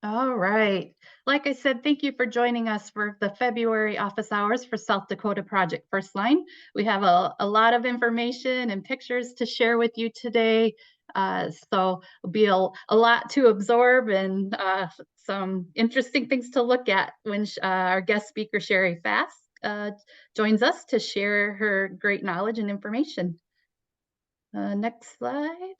All right. Like I said, thank you for joining us for the February office hours for South Dakota Project Firstline. We have a lot of information and pictures to share with you today. So it'll be a lot to absorb and some interesting things to look at when our guest speaker, Sherry Fast, joins us to share her great knowledge and information. Next slide.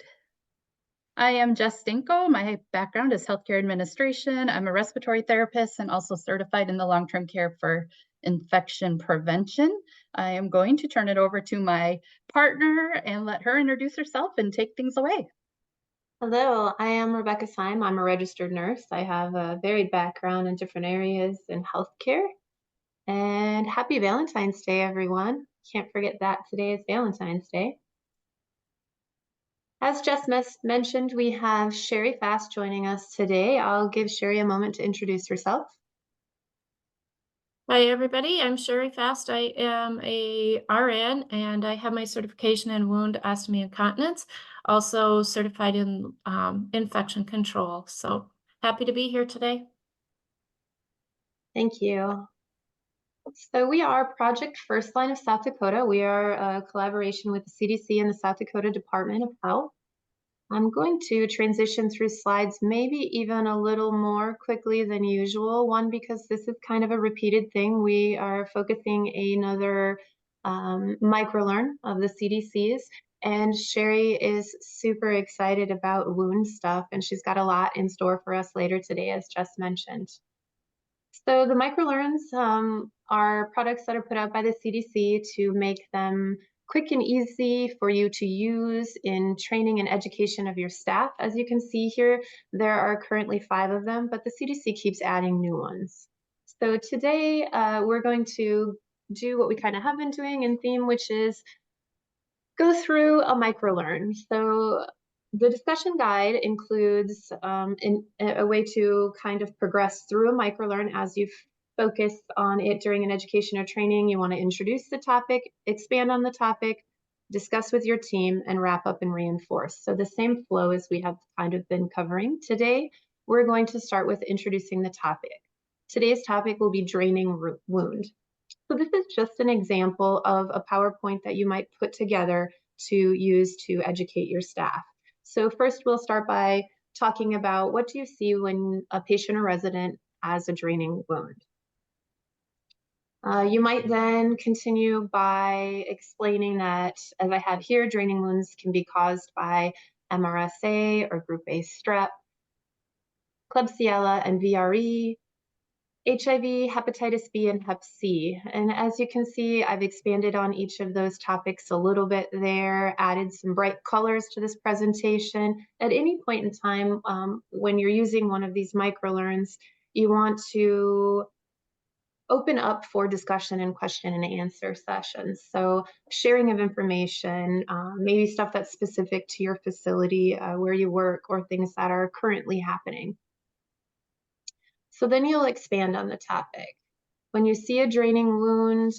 I am Jess Stinko. My background is healthcare administration. I'm a respiratory therapist and also certified in the long-term care for infection prevention. I am going to turn it over to my partner and let her introduce herself and take things away. Hello, I am Rebecca Syme. I'm a registered nurse. I have a varied background in different areas in healthcare. And happy Valentine's Day, everyone. Can't forget that today is Valentine's Day. As Jess mentioned, we have Sherry Fast joining us today. I'll give Sherry a moment to introduce herself. Hi, everybody. I'm Sherry Fast. I am a RN and I have my certification in wound ostomy and continence, also certified in infection control. So happy to be here today. Thank you. So we are Project Firstline of South Dakota. We are a collaboration with the CDC and the South Dakota Department of Health. I'm going to transition through slides maybe even a little more quickly than usual. One, because this is kind of a repeated thing. We are focusing another microlearn of the CDC's, and Sherry is super excited about wound stuff, and she's got a lot in store for us later today, as Jess mentioned. So the microlearns are products that are put out by the CDC to make them quick and easy for you to use in training and education of your staff. As you can see here, there are currently 5 of them, but the CDC keeps adding new ones. So today we're going to do what we kind of have been doing in theme, which is go through a microlearn. So the discussion guide includes a way to kind of progress through a microlearn as you focus on it during an education or training. You want to introduce the topic, expand on the topic, discuss with your team, and wrap up and reinforce. So the same flow as we have kind of been covering today. We're going to start with introducing the topic. Today's topic will be draining wound. So this is just an example of a PowerPoint that you might put together to use to educate your staff. So first we'll start by talking about what do you see when a patient or resident has a draining wound. You might then continue by explaining that, as I have here, draining wounds can be caused by MRSA or group A strep, Klebsiella and VRE, HIV, hepatitis B, and hep C. And as you can see, I've expanded on each of those topics a little bit there, added some bright colors to this presentation. At any point in time, when you're using one of these microlearns, you want to open up for discussion and question and answer sessions. So sharing of information, maybe stuff that's specific to your facility, where you work, or things that are currently happening. So then you'll expand on the topic. When you see a draining wound,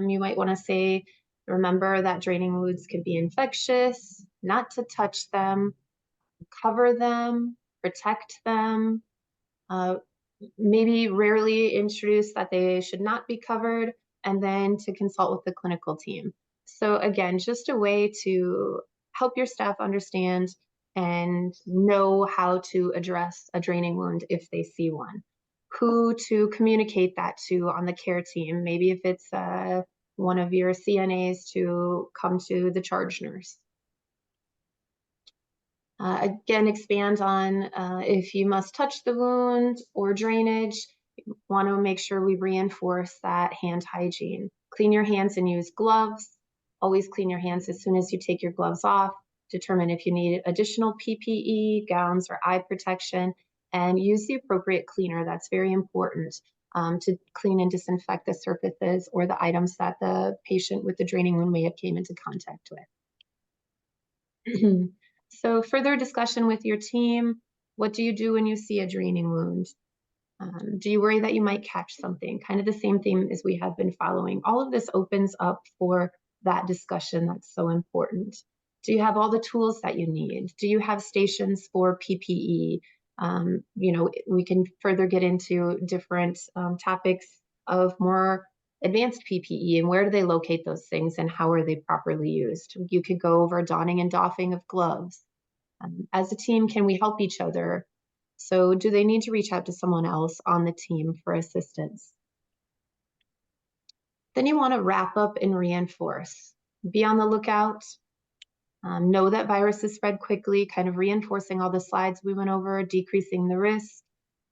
you might want to say, remember that draining wounds can be infectious, not to touch them, cover them, protect them, maybe rarely introduce that they should not be covered, and then to consult with the clinical team. So again, just a way to help your staff understand and know how to address a draining wound if they see one. Who to communicate that to on the care team. Maybe if it's one of your CNAs to come to the charge nurse. Again, expand on if you must touch the wound or drainage, you want to make sure we reinforce that hand hygiene. Clean your hands and use gloves. Always clean your hands as soon as you take your gloves off. Determine if you need additional PPE, gowns, or eye protection, and use the appropriate cleaner. That's very important to clean and disinfect the surfaces or the items that the patient with the draining wound may have came into contact with. So further discussion with your team. What do you do when you see a draining wound? Do you worry that you might catch something? Kind of the same theme as we have been following. All of this opens up for that discussion that's so important. Do you have all the tools that you need? Do you have stations for PPE? We can further get into different topics of more advanced PPE and where do they locate those things and how are they properly used. You could go over donning and doffing of gloves. As a team, can we help each other? So do they need to reach out to someone else on the team for assistance? Then you want to wrap up and reinforce. Be on the lookout. Know that viruses spread quickly, kind of reinforcing all the slides we went over, decreasing the risk.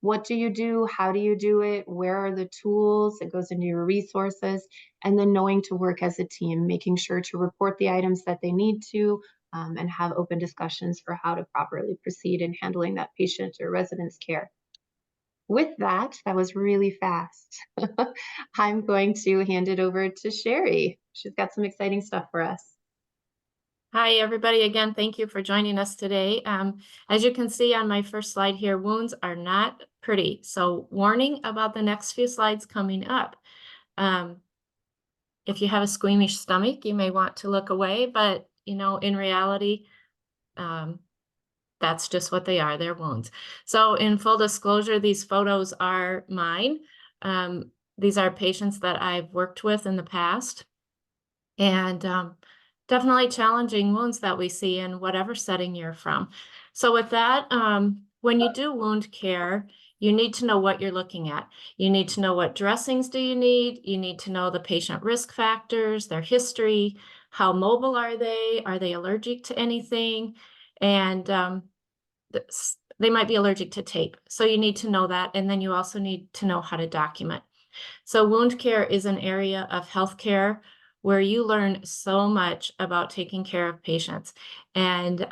What do you do? How do you do it? Where are the tools? It goes into your resources. And then knowing to work as a team, making sure to report the items that they need to, and have open discussions for how to properly proceed in handling that patient or resident's care. With that, that was really fast. I'm going to hand it over to Sherry. She's got some exciting stuff for us. Hi, everybody. Again, thank you for joining us today. As you can see on my first slide here, wounds are not pretty. So warning about the next few slides coming up. If you have a squeamish stomach, you may want to look away, but in reality, that's just what they are. They're wounds. So in full disclosure, these photos are mine. These are patients that I've worked with in the past. And definitely challenging wounds that we see in whatever setting you're from. So with that, when you do wound care, you need to know what you're looking at. You need to know what dressings do you need. You need to know the patient risk factors, their history, how mobile are they allergic to anything, and they might be allergic to tape. So you need to know that, and then you also need to know how to document. So wound care is an area of healthcare where you learn so much about taking care of patients. And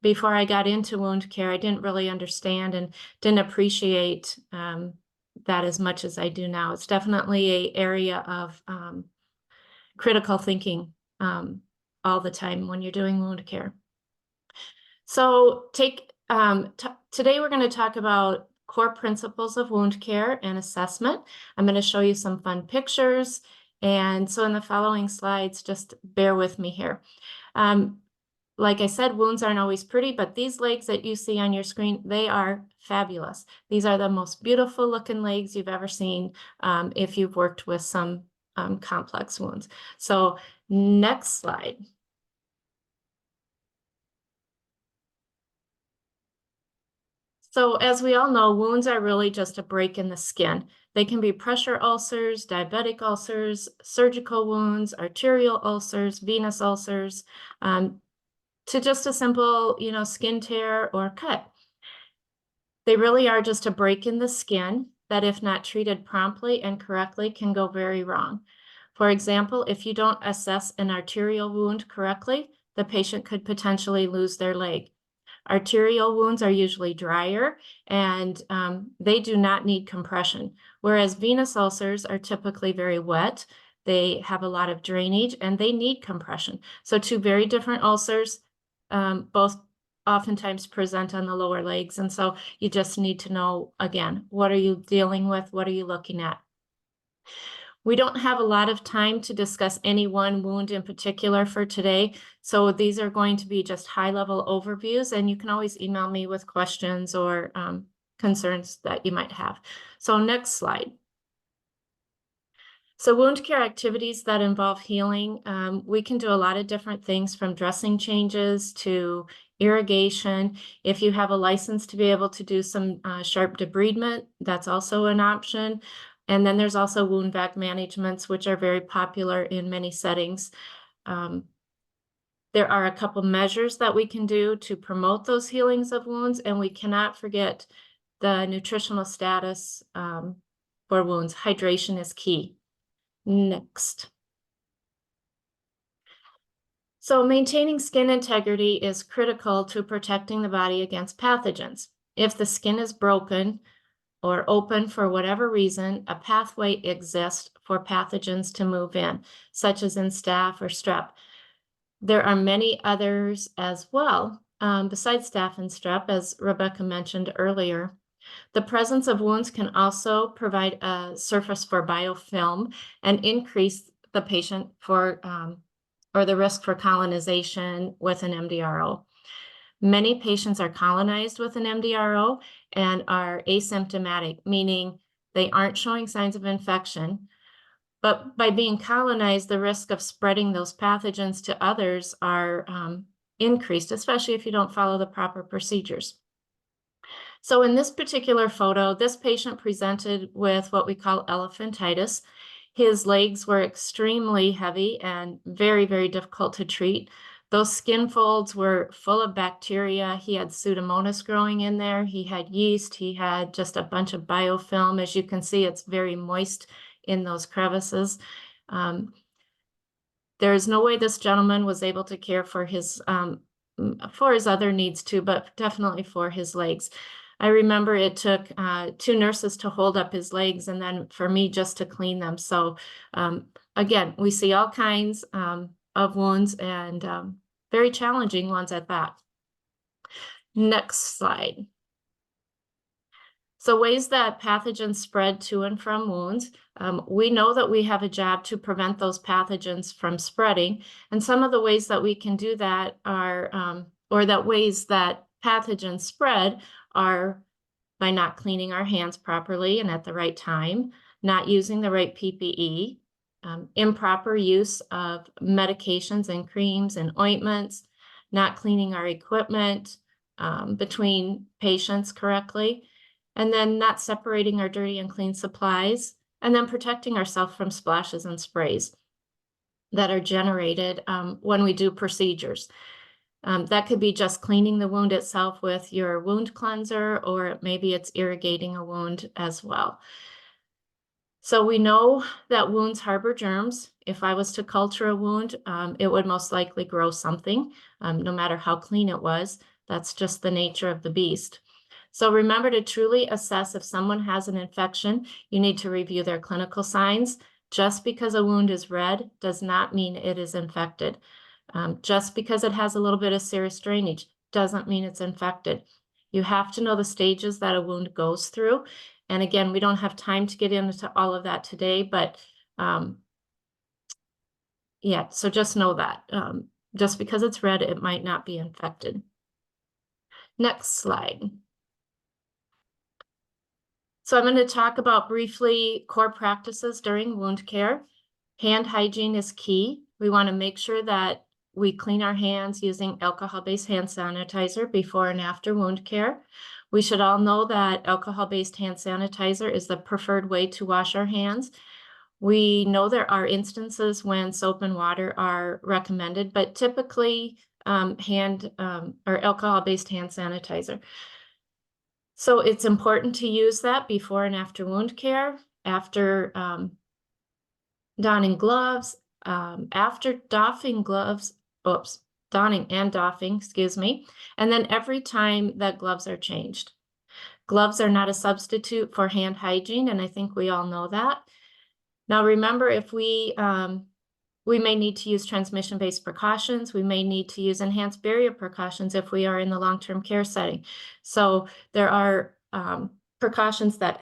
before I got into wound care, I didn't really understand and didn't appreciate that as much as I do now. It's definitely an area of critical thinking all the time when you're doing wound care. So today we're going to talk about core principles of wound care and assessment. I'm going to show you some fun pictures. And so in the following slides, just bear with me here. Like I said, wounds aren't always pretty, but these legs that you see on your screen, they are fabulous. These are the most beautiful looking legs you've ever seen if you've worked with some complex wounds. So next slide. So as we all know, wounds are really just a break in the skin. They can be pressure ulcers, diabetic ulcers, surgical wounds, arterial ulcers, venous ulcers, to just a simple, skin tear or cut. They really are just a break in the skin that, if not treated promptly and correctly, can go very wrong. For example, if you don't assess an arterial wound correctly, the patient could potentially lose their leg. Arterial wounds are usually drier and they do not need compression, whereas venous ulcers are typically very wet. They have a lot of drainage and they need compression. So two very different ulcers, both oftentimes present on the lower legs. And so you just need to know, again, what are you dealing with? What are you looking at? We don't have a lot of time to discuss any one wound in particular for today, so these are going to be just high-level overviews, and you can always email me with questions or concerns that you might have. So next slide. So wound care activities that involve healing, we can do a lot of different things, from dressing changes to irrigation. If you have a license to be able to do some sharp debridement, that's also an option. And then there's also wound vac managements, which are very popular in many settings. There are a couple measures that we can do to promote those healings of wounds, and we cannot forget the nutritional status for wounds. Hydration is key. Next. So maintaining skin integrity is critical to protecting the body against pathogens. If the skin is broken or open for whatever reason, a pathway exists for pathogens to move in, such as in staph or strep. There are many others as well, besides staph and strep, as Rebecca mentioned earlier. The presence of wounds can also provide a surface for biofilm and increase the patient for or the risk for colonization with an MDRO. Many patients are colonized with an MDRO and are asymptomatic, meaning they aren't showing signs of infection. But by being colonized, the risk of spreading those pathogens to others are increased, especially if you don't follow the proper procedures. So in this particular photo, this patient presented with what we call elephantitis. His legs were extremely heavy and very, very difficult to treat. Those skin folds were full of bacteria. He had Pseudomonas growing in there. He had yeast. He had just a bunch of biofilm. As you can see, it's very moist in those crevices. There is no way this gentleman was able to care for his other needs too, but definitely for his legs. I remember it took 2 nurses to hold up his legs and then for me just to clean them. So again, we see all kinds of wounds and very challenging ones at that. Next slide. So ways that pathogens spread to and from wounds. We know that we have a job to prevent those pathogens from spreading. And some of the ways that we can do that are, or that ways that pathogens spread are by not cleaning our hands properly and at the right time, not using the right PPE, improper use of medications and creams and ointments, not cleaning our equipment between patients correctly, and then not separating our dirty and clean supplies, and then protecting ourselves from splashes and sprays that are generated when we do procedures. That could be just cleaning the wound itself with your wound cleanser, or maybe it's irrigating a wound as well. So we know that wounds harbor germs. If I was to culture a wound, it would most likely grow something, no matter how clean it was. That's just the nature of the beast. So remember, to truly assess if someone has an infection, you need to review their clinical signs. Just because a wound is red does not mean it is infected. Just because it has a little bit of serous drainage doesn't mean it's infected. You have to know the stages that a wound goes through. And again, we don't have time to get into all of that today, but yeah, so just know that. Just because it's red, it might not be infected. Next slide. So I'm going to talk about briefly core practices during wound care. Hand hygiene is key. We want to make sure that we clean our hands using alcohol-based hand sanitizer before and after wound care. We should all know that alcohol-based hand sanitizer is the preferred way to wash our hands. We know there are instances when soap and water are recommended, but typically or alcohol-based hand sanitizer. So it's important to use that before and after wound care, after donning gloves, after doffing gloves, donning and doffing, excuse me, and then every time that gloves are changed. Gloves are not a substitute for hand hygiene, and I think we all know that. Now remember, if we may need to use transmission-based precautions. We may need to use enhanced barrier precautions if we are in the long-term care setting. So there are precautions that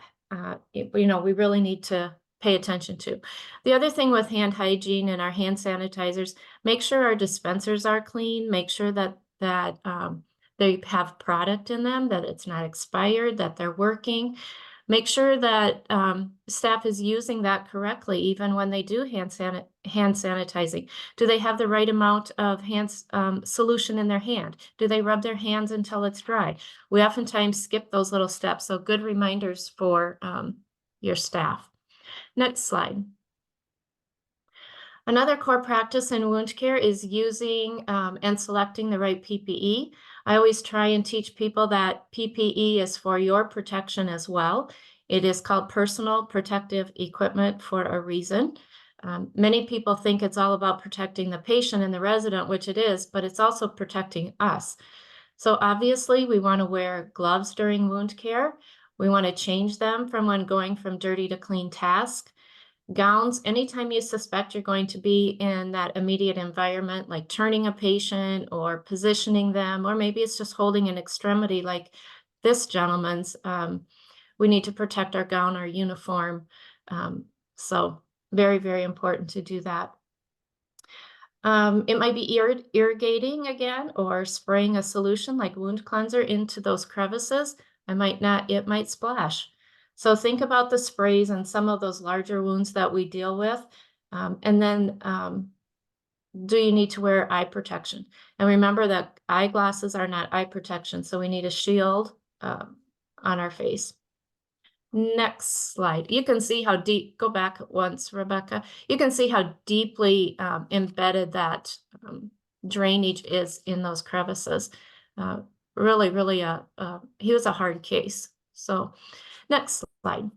we really need to pay attention to. The other thing with hand hygiene and our hand sanitizers, make sure our dispensers are clean. Make sure that they have product in them, that it's not expired, that they're working. Make sure that staff is using that correctly, even when they do hand sanitizing. Do they have the right amount of solution in their hand? Do they rub their hands until it's dry? We oftentimes skip those little steps, so good reminders for your staff. Next slide. Another core practice in wound care is using and selecting the right PPE. I always try and teach people that PPE is for your protection as well. It is called personal protective equipment for a reason. Many people think it's all about protecting the patient and the resident, which it is, but it's also protecting us. So obviously we want to wear gloves during wound care. We want to change them from when going from dirty to clean task. Gowns, anytime you suspect you're going to be in that immediate environment, like turning a patient or positioning them, or maybe it's just holding an extremity like this gentleman's, we need to protect our gown, our uniform. So very, very important to do that. It might be irrigating again, or spraying a solution like wound cleanser into those crevices. It might splash. So think about the sprays and some of those larger wounds that we deal with. And then do you need to wear eye protection? And remember that eyeglasses are not eye protection, so we need a shield on our face. Next slide. You can see how deep, go back once, Rebecca. You can see how deeply embedded that drainage is in those crevices. Really, he was a hard case. So next slide.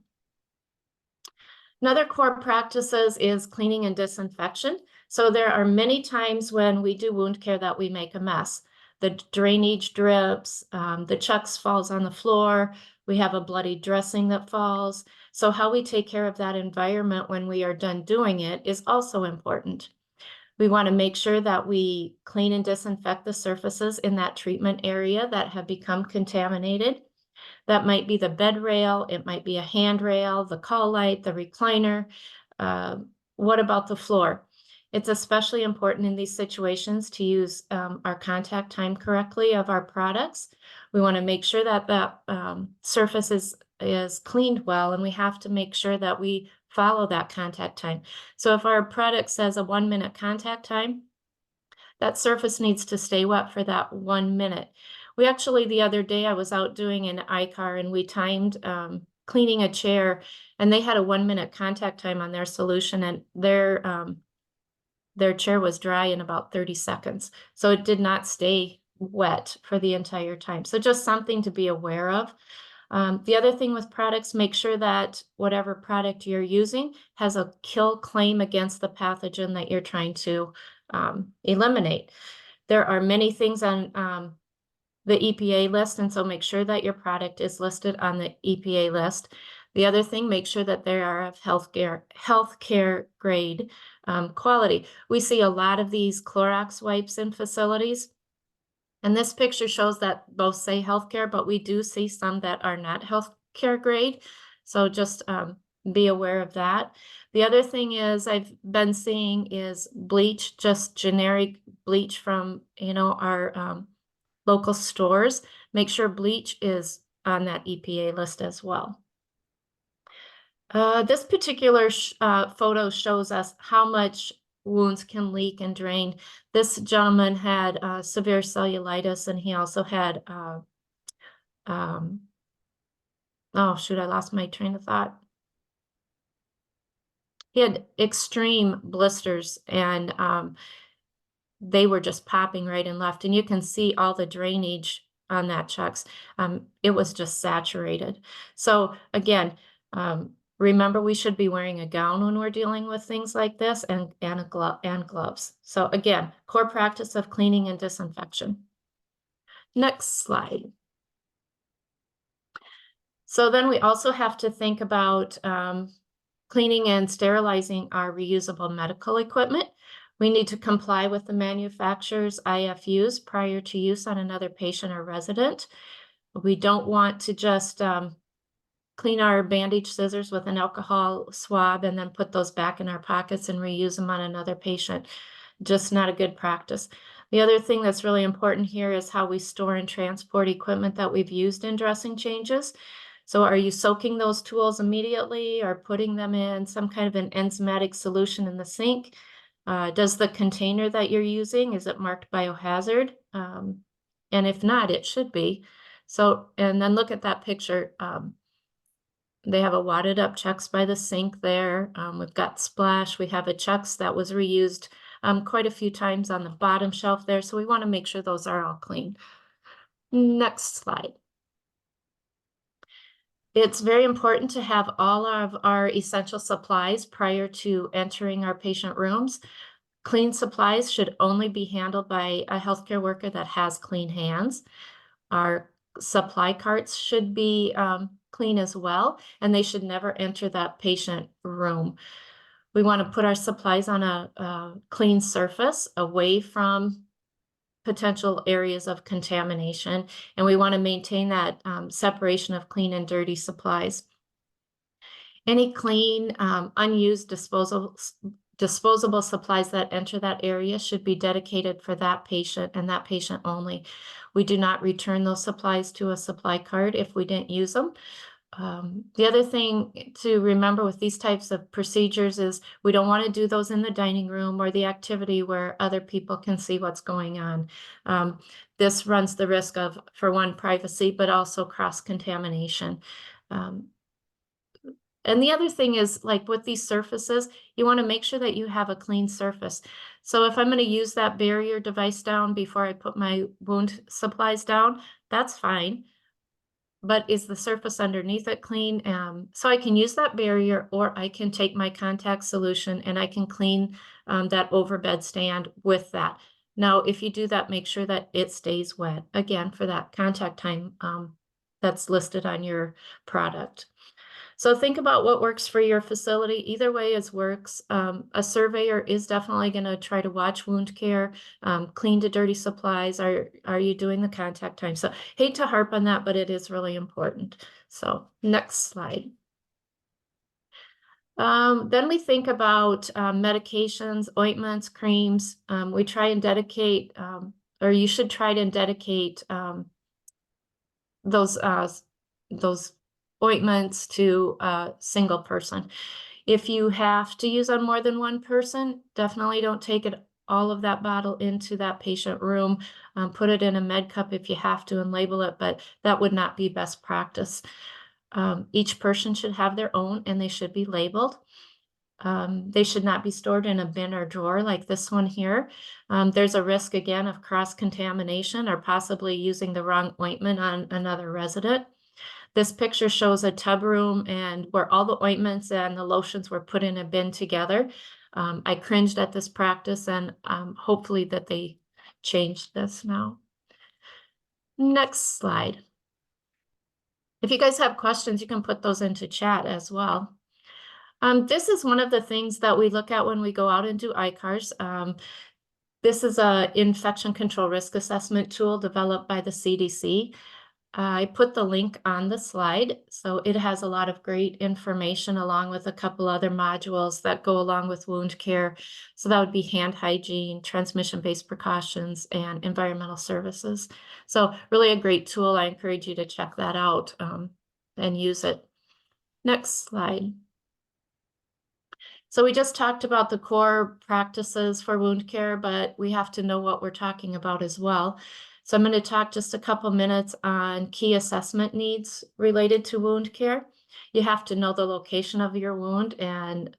Another core practices is cleaning and disinfection. So there are many times when we do wound care that we make a mess. The drainage drips, the chucks falls on the floor, we have a bloody dressing that falls. So how we take care of that environment when we are done doing it is also important. We want to make sure that we clean and disinfect the surfaces in that treatment area that have become contaminated. That might be the bed rail, it might be a handrail, the call light, the recliner. What about the floor? It's especially important in these situations to use our contact time correctly of our products. We want to make sure that that surface is cleaned well, and we have to make sure that we follow that contact time. So if our product says a 1-minute contact time, that surface needs to stay wet for that 1 minute. We actually, the other day, I was out doing an iCar and we timed cleaning a chair, and they had a 1-minute contact time on their solution, and their chair was dry in about 30 seconds. So it did not stay wet for the entire time. So just something to be aware of. The other thing with products, make sure that whatever product you're using has a kill claim against the pathogen that you're trying to eliminate. There are many things on the EPA list, and so make sure that your product is listed on the EPA list. The other thing, make sure that they are of healthcare grade quality. We see a lot of these Clorox wipes in facilities, and this picture shows that both say healthcare, but we do see some that are not healthcare grade. So just be aware of that. The other thing is I've been seeing is bleach, just generic bleach from, our local stores. Make sure bleach is on that EPA list as well. This particular photo shows us how much wounds can leak and drain. This gentleman had severe cellulitis, and he also had, oh shoot, I lost my train of thought. He had extreme blisters, and they were just popping right and left. And you can see all the drainage on that chucks. It was just saturated. So again, remember, we should be wearing a gown when we're dealing with things like this, and gloves. So again, core practice of cleaning and disinfection. Next slide. So then we also have to think about cleaning and sterilizing our reusable medical equipment. We need to comply with the manufacturer's IFUs prior to use on another patient or resident. We don't want to just clean our bandage scissors with an alcohol swab and then put those back in our pockets and reuse them on another patient. Just not a good practice. The other thing that's really important here is how we store and transport equipment that we've used in dressing changes. So are you soaking those tools immediately or putting them in some kind of an enzymatic solution in the sink? Does the container that you're using, is it marked biohazard? And if not, it should be. So, and then look at that picture. They have a wadded up chucks by the sink there. We've got splash. We have a chucks that was reused quite a few times on the bottom shelf there. So we want to make sure those are all clean. Next slide. It's very important to have all of our essential supplies prior to entering our patient rooms. Clean supplies should only be handled by a healthcare worker that has clean hands. Our supply carts should be clean as well, and they should never enter that patient room. We want to put our supplies on a clean surface away from potential areas of contamination, and we want to maintain that separation of clean and dirty supplies. Any clean, unused disposable supplies that enter that area should be dedicated for that patient and that patient only. We do not return those supplies to a supply cart if we didn't use them. The other thing to remember with these types of procedures is we don't want to do those in the dining room or the activity where other people can see what's going on. This runs the risk of, for one, privacy, but also cross-contamination. And the other thing is, like with these surfaces, you want to make sure that you have a clean surface. So if I'm going to use that barrier device down before I put my wound supplies down, that's fine. But is the surface underneath it clean? So I can use that barrier, or I can take my contact solution and I can clean that overbed stand with that. Now, if you do that, make sure that it stays wet, again, for that contact time that's listed on your product. So think about what works for your facility. Either way is works. A surveyor is definitely going to try to watch wound care, clean to dirty supplies. Are you doing the contact time? So hate to harp on that, but it is really important. So next slide. Then we think about medications, ointments, creams. We try and dedicate, or you should try to dedicate those ointments to a single person. If you have to use on more than one person, definitely don't take all of that bottle into that patient room. Put it in a med cup if you have to and label it, but that would not be best practice. Each person should have their own and they should be labeled. They should not be stored in a bin or drawer like this one here. There's a risk again of cross-contamination or possibly using the wrong ointment on another resident. This picture shows a tub room and where all the ointments and the lotions were put in a bin together. I cringed at this practice, and hopefully that they changed this now. Next slide. If you guys have questions, you can put those into chat as well. This is one of the things that we look at when we go out and do ICARs. This is an infection control risk assessment tool developed by the CDC. I put the link on the slide, so it has a lot of great information along with a couple other modules that go along with wound care. So that would be hand hygiene, transmission-based precautions, and environmental services. So really a great tool. I encourage you to check that out and use it. Next slide. So we just talked about the core practices for wound care, but we have to know what we're talking about as well. So I'm going to talk just a couple minutes on key assessment needs related to wound care. You have to know the location of your wound, and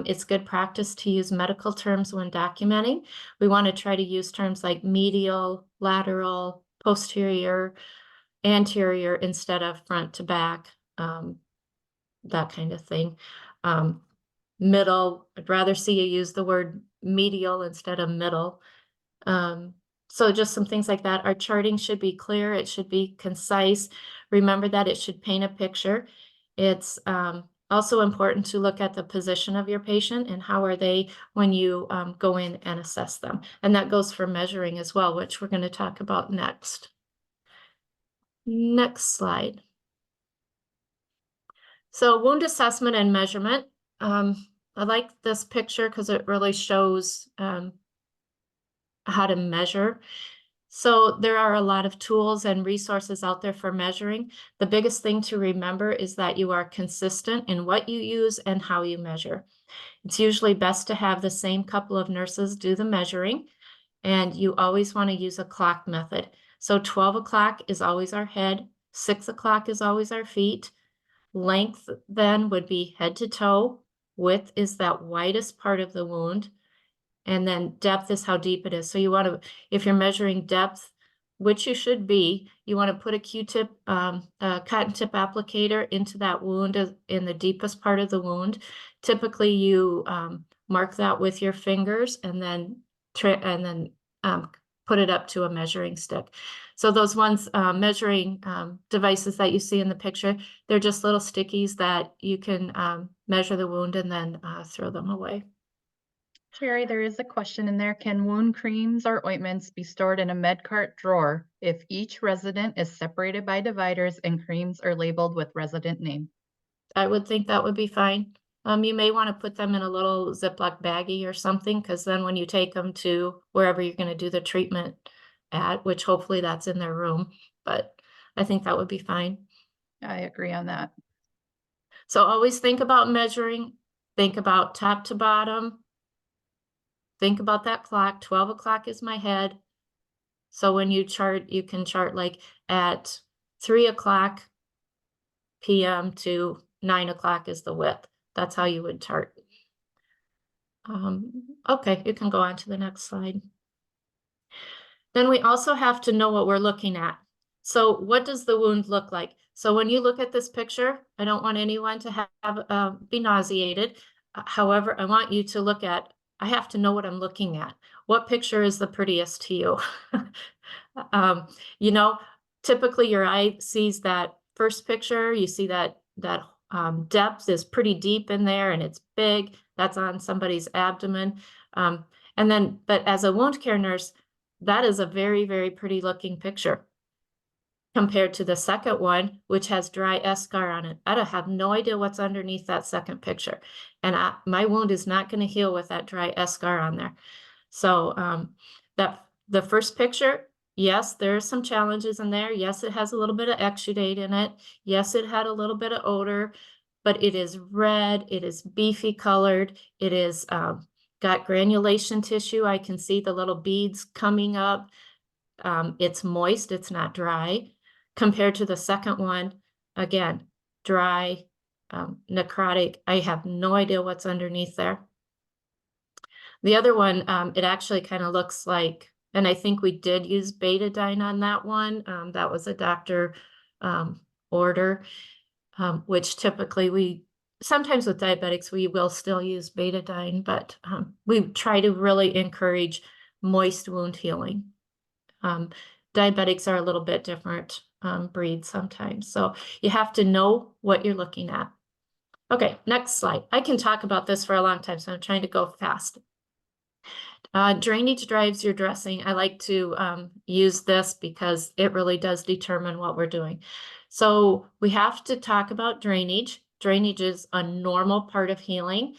it's good practice to use medical terms when documenting. We want to try to use terms like medial, lateral, posterior, anterior instead of front to back, that kind of thing. Middle, I'd rather see you use the word medial instead of middle. So just some things like that. Our charting should be clear. It should be concise. Remember that it should paint a picture. It's also important to look at the position of your patient and how are they when you go in and assess them. And that goes for measuring as well, which we're going to talk about next. Next slide. So wound assessment and measurement. I like this picture because it really shows how to measure. So there are a lot of tools and resources out there for measuring. The biggest thing to remember is that you are consistent in what you use and how you measure. It's usually best to have the same couple of nurses do the measuring, and you always want to use a clock method. So 12 o'clock is always our head, 6 o'clock is always our feet. Length then would be head to toe. Width is that widest part of the wound. And then depth is how deep it is. So you want to, if you're measuring depth, which you should be, you want to put a Q-tip, a cotton tip applicator into that wound in the deepest part of the wound. Typically you mark that with your fingers and then put it up to a measuring stick. So those ones measuring devices that you see in the picture, they're just little stickies that you can measure the wound and then throw them away. Sherry, there is a question in there. Can wound creams or ointments be stored in a med cart drawer if each resident is separated by dividers and creams are labeled with resident name? I would think that would be fine. You may want to put them in a little Ziploc baggie or something, because then when you take them to wherever you're going to do the treatment at, which hopefully that's in their room, but I think that would be fine. I agree on that. So always think about measuring, think about top to bottom. Think about that clock. 12 o'clock is my head. So when you chart, you can chart like at 3 o'clock p.m. to 9 o'clock is the width. That's how you would chart. Okay, you can go on to the next slide. Then we also have to know what we're looking at. So what does the wound look like? So when you look at this picture, I don't want anyone to be nauseated. However, I want you to look at, I have to know what I'm looking at. What picture is the prettiest to you? You know, typically your eye sees that first picture, you see that depth is pretty deep in there and it's big. That's on somebody's abdomen. But as a wound care nurse, that is a very, very pretty looking picture compared to the second one, which has dry eschar on it. I have no idea what's underneath that second picture. And my wound is not going to heal with that dry eschar on there. So the first picture, yes, there are some challenges in there. Yes, it has a little bit of exudate in it. Yes, it had a little bit of odor, but it is red. It is beefy colored. It is got granulation tissue. I can see the little beads coming up. It's moist. It's not dry. Compared to the second one, again, dry, necrotic. I have no idea what's underneath there. The other one, it actually kind of looks like, and I think we did use betadine on that one. That was a doctor order, which typically sometimes with diabetics, we will still use betadine, but we try to really encourage moist wound healing. Diabetics are a little bit different breed sometimes. So you have to know what you're looking at. Okay, next slide. I can talk about this for a long time, so I'm trying to go fast. Drainage drives your dressing. I like to use this because it really does determine what we're doing. So we have to talk about drainage. Drainage is a normal part of healing.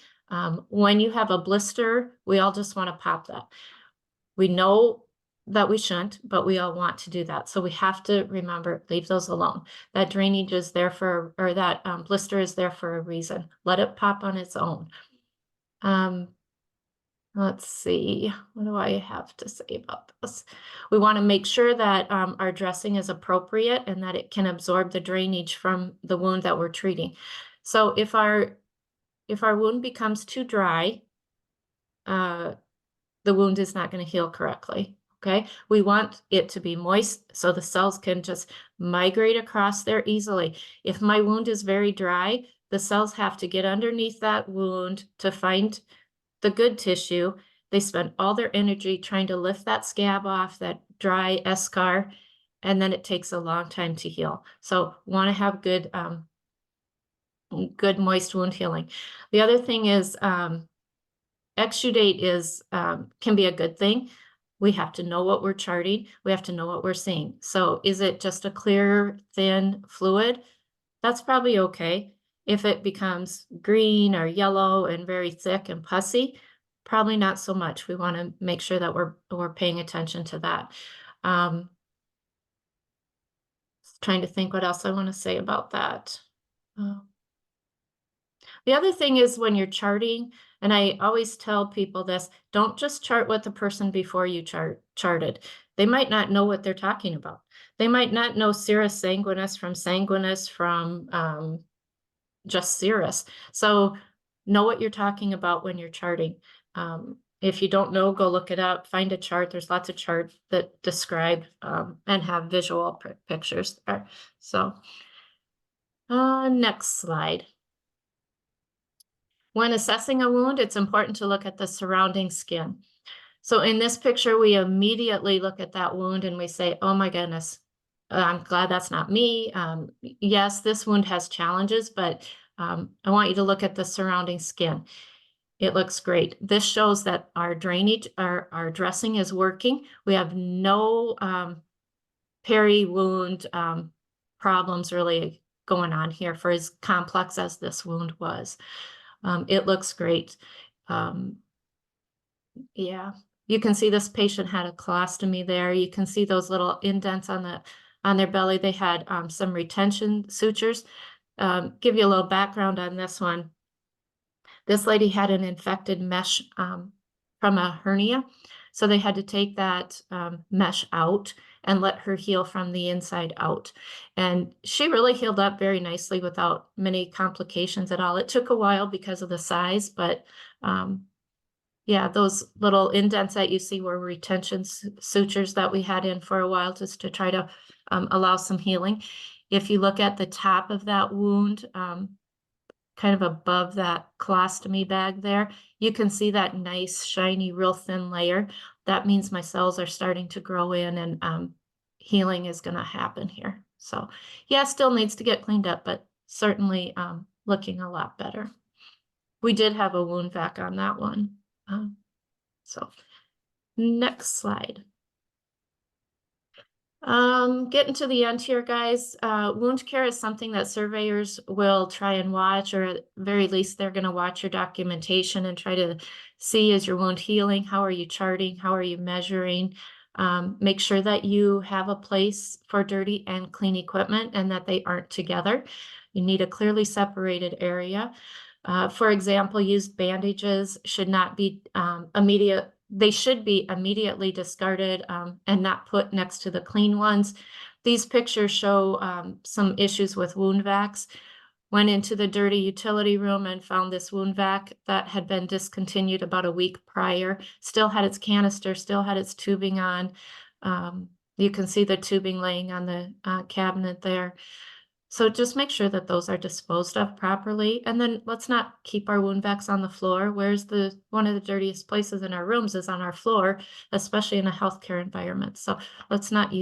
When you have a blister, we all just want to pop that. We know that we shouldn't, but we all want to do that. So we have to remember, leave those alone. That drainage is there for, or that blister is there for a reason. Let it pop on its own. Let's see, what do I have to say about this? We want to make sure that our dressing is appropriate and that it can absorb the drainage from the wound that we're treating. So if our wound becomes too dry, the wound is not going to heal correctly. Okay, we want it to be moist so the cells can just migrate across there easily. If my wound is very dry, the cells have to get underneath that wound to find the good tissue. They spend all their energy trying to lift that scab off, that dry eschar, and then it takes a long time to heal. So want to have good moist wound healing. The other thing is exudate is can be a good thing. We have to know what we're charting. We have to know what we're seeing. So is it just a clear, thin fluid? That's probably okay. If it becomes green or yellow and very thick and pussy, probably not so much. We want to make sure that we're paying attention to that. Trying to think what else I want to say about that. The other thing is when you're charting, and I always tell people this, don't just chart what the person before you charted. They might not know what they're talking about. They might not know serous sanguinus from just serous. So know what you're talking about when you're charting. If you don't know, go look it up, find a chart. There's lots of charts that describe and have visual pictures there. So next slide. When assessing a wound, it's important to look at the surrounding skin. So in this picture, we immediately look at that wound and we say, oh my goodness, I'm glad that's not me. Yes, this wound has challenges, but I want you to look at the surrounding skin. It looks great. This shows that our drainage, our dressing is working. We have no peri-wound problems really going on here for as complex as this wound was. It looks great. Yeah, you can see this patient had a colostomy there. You can see those little indents on their belly. They had some retention sutures. Give you a little background on this one. This lady had an infected mesh from a hernia, so they had to take that mesh out and let her heal from the inside out. And she really healed up very nicely without many complications at all. It took a while because of the size, but yeah, those little indents that you see were retention sutures that we had in for a while just to try to allow some healing. If you look at the top of that wound, kind of above that colostomy bag there, you can see that nice, shiny, real thin layer. That means my cells are starting to grow in and healing is going to happen here. So yeah, still needs to get cleaned up, but certainly looking a lot better. We did have a wound vac on that one. So next slide. Getting to the end here, guys. Wound care is something that surveyors will try and watch, or at very least they're going to watch your documentation and try to see, is your wound healing? How are you charting? How are you measuring? Make sure that you have a place for dirty and clean equipment and that they aren't together. You need a clearly separated area. For example, used bandages should not be they should be immediately discarded and not put next to the clean ones. These pictures show some issues with wound vacs. Went into the dirty utility room and found this wound vac that had been discontinued about a week prior. Still had its canister, still had its tubing on. You can see the tubing laying on the cabinet there. So just make sure that those are disposed of properly. And then let's not keep our wound vacs on the floor. Where's one of the dirtiest places in our rooms is on our floor, especially in a healthcare environment. So let's not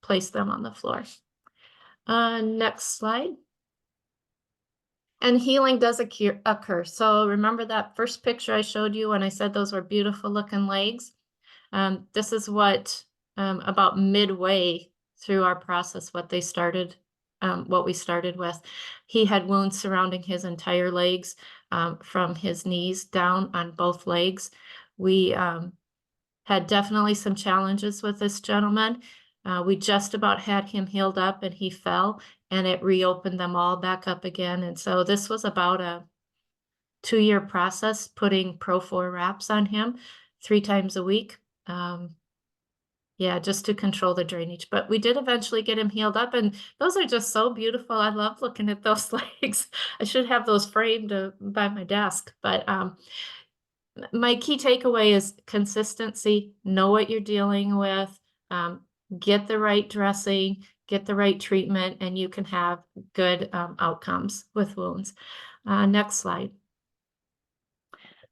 place them on the floor. Next slide. And healing does occur. So remember that first picture I showed you when I said those were beautiful looking legs? This is what about midway through our process, what we started with. He had wounds surrounding his entire legs, from his knees down on both legs. We had definitely some challenges with this gentleman. We just about had him healed up and he fell and it reopened them all back up again. And so this was about a 2-year process, putting Pro-4 wraps on him 3 times a week. Yeah, just to control the drainage. But we did eventually get him healed up, and those are just so beautiful. I love looking at those legs. I should have those framed by my desk. But my key takeaway is consistency. Know what you're dealing with. Get the right dressing, get the right treatment, and you can have good outcomes with wounds. Next slide.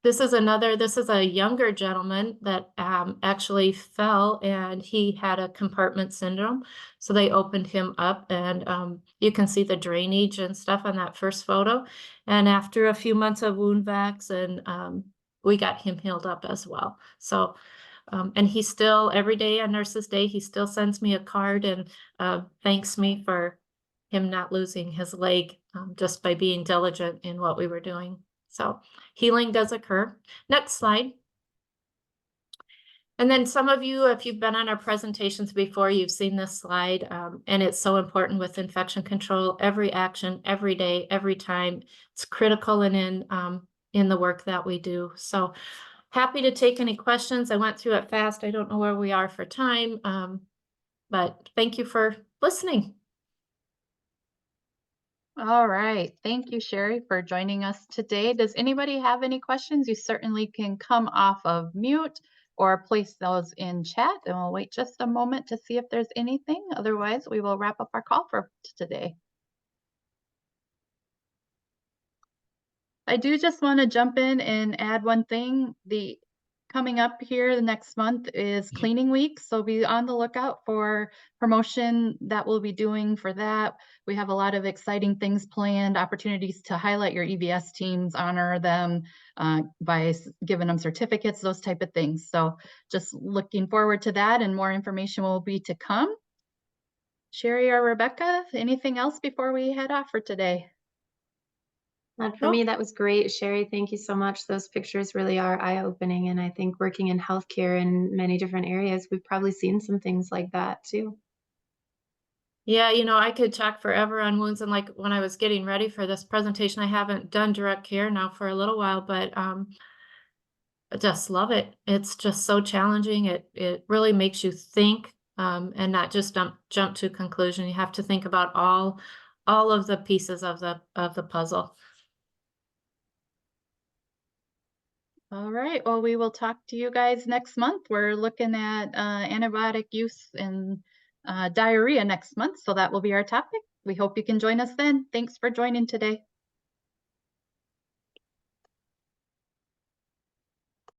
This is a younger gentleman that actually fell and he had a compartment syndrome. So they opened him up and you can see the drainage and stuff on that first photo. And after a few months of wound vacs and we got him healed up as well. So, and he still, every day on Nurses Day, he still sends me a card and thanks me for him not losing his leg just by being diligent in what we were doing. So healing does occur. Next slide. And then some of you, if you've been on our presentations before, you've seen this slide, and it's so important with infection control. Every action, every day, every time, it's critical and in the work that we do. So happy to take any questions. I went through it fast. I don't know where we are for time, but thank you for listening. All right. Thank you, Sherry, for joining us today. Does anybody have any questions? You certainly can come off of mute or place those in chat, and we'll wait just a moment to see if there's anything. Otherwise, we will wrap up our call for today. I do just want to jump in and add one thing. Coming up here the next month is cleaning week, so be on the lookout for promotion that we'll be doing for that. We have a lot of exciting things planned, opportunities to highlight your EVS teams, honor them by giving them certificates, those type of things. So just looking forward to that, and more information will be to come. Sherry or Rebecca, anything else before we head off for today? For me, that was great, Sherry. Thank you so much. Those pictures really are eye-opening, and I think working in healthcare in many different areas, we've probably seen some things like that too. Yeah, I could talk forever on wounds, and like when I was getting ready for this presentation, I haven't done direct care now for a little while, but I just love it. It's just so challenging. It really makes you think, and not just jump to conclusion. You have to think about all of the pieces of the puzzle. All right. Well, we will talk to you guys next month. We're looking at antibiotic use and diarrhea next month. So that will be our topic. We hope you can join us then. Thanks for joining today.